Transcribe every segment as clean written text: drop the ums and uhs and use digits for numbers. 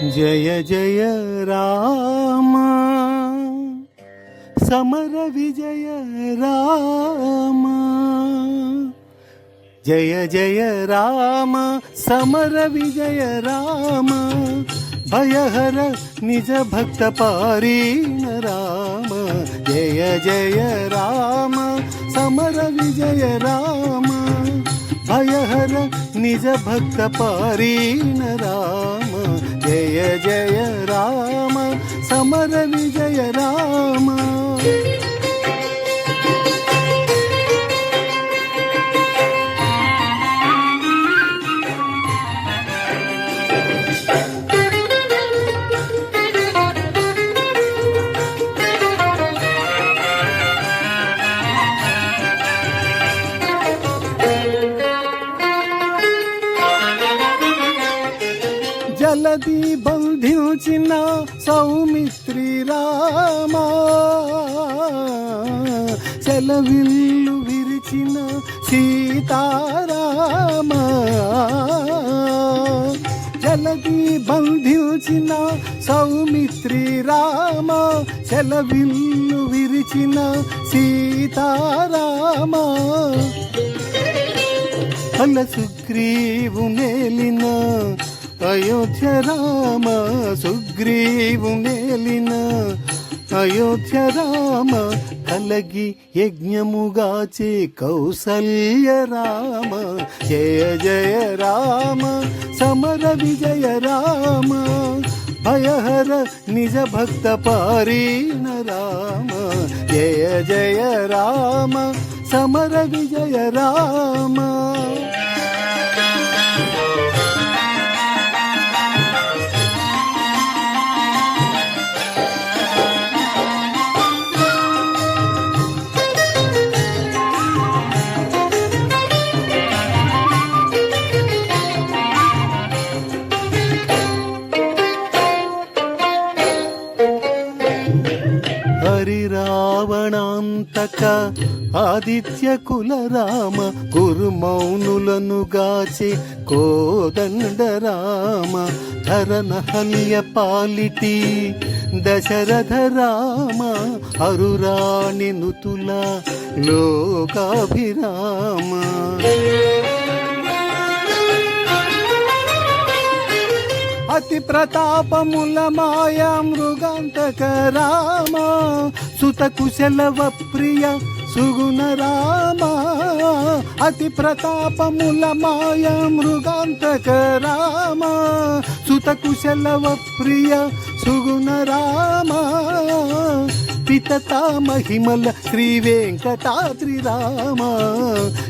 జయ జయ రామ సమర విజయ రామ జయ జయ రామ సమర విజయ రామ భయహర నిజ భక్త పారీణ రామ జయ జయ రామ సమర విజయ రామ భయహర నిజ భక్త పారీణ రామ జయ జయ రామ సమర విజయ రామ జలది బంధించిన సౌమిత్రి రామ సెలవిల్లు విరిచిన సీతారామ జలది బంధించిన సౌమిత్రి రామ సెలవిల్లు విరిచిన సీతారామ ఫల సుగ్రీవు నేలిన అయోధ్య రామ సుగ్రీవు నేలిన అయోధ్య రామ కలగి యజ్ఞముగాచే కౌసల్య రామ జయ జయ రామ సమర విజయ రామ భయహర నిజ భక్త పారీణ రామ జయ జయ రామ సమర విజయ రామ హరిరావణాంతక ఆదిత్య కుల రామ గురుమౌనులను గాచి కోదండ రామ ధరనహల్య పాలిటి దశరథ రామ అరురాణి నుతుల లోకాభిరామ అతి ప్రతాపముల మాయా మృగాంతక రామ సుత కుశలవ ప్రియ సుగుణ రామ అతి ప్రతాపముల మాయా మృగాంతక రామ సుత కుశలవ ప్రియ సుగుణ రామ పితతా మహిమల శ్రీ వెంకటాద్రి రామ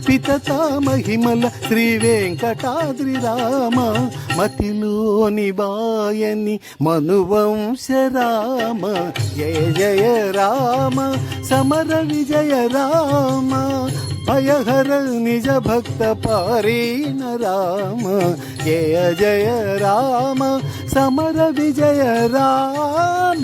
పితతా మహిమల శ్రీ వెంకటాద్రి రామ మతిలోని వాయని మనువంశ రామ జయ జయ రామ సమర విజయ రామ భయహర నిజ భక్త పారీణ రామ జయ జయ రామ సమర విజయ రామ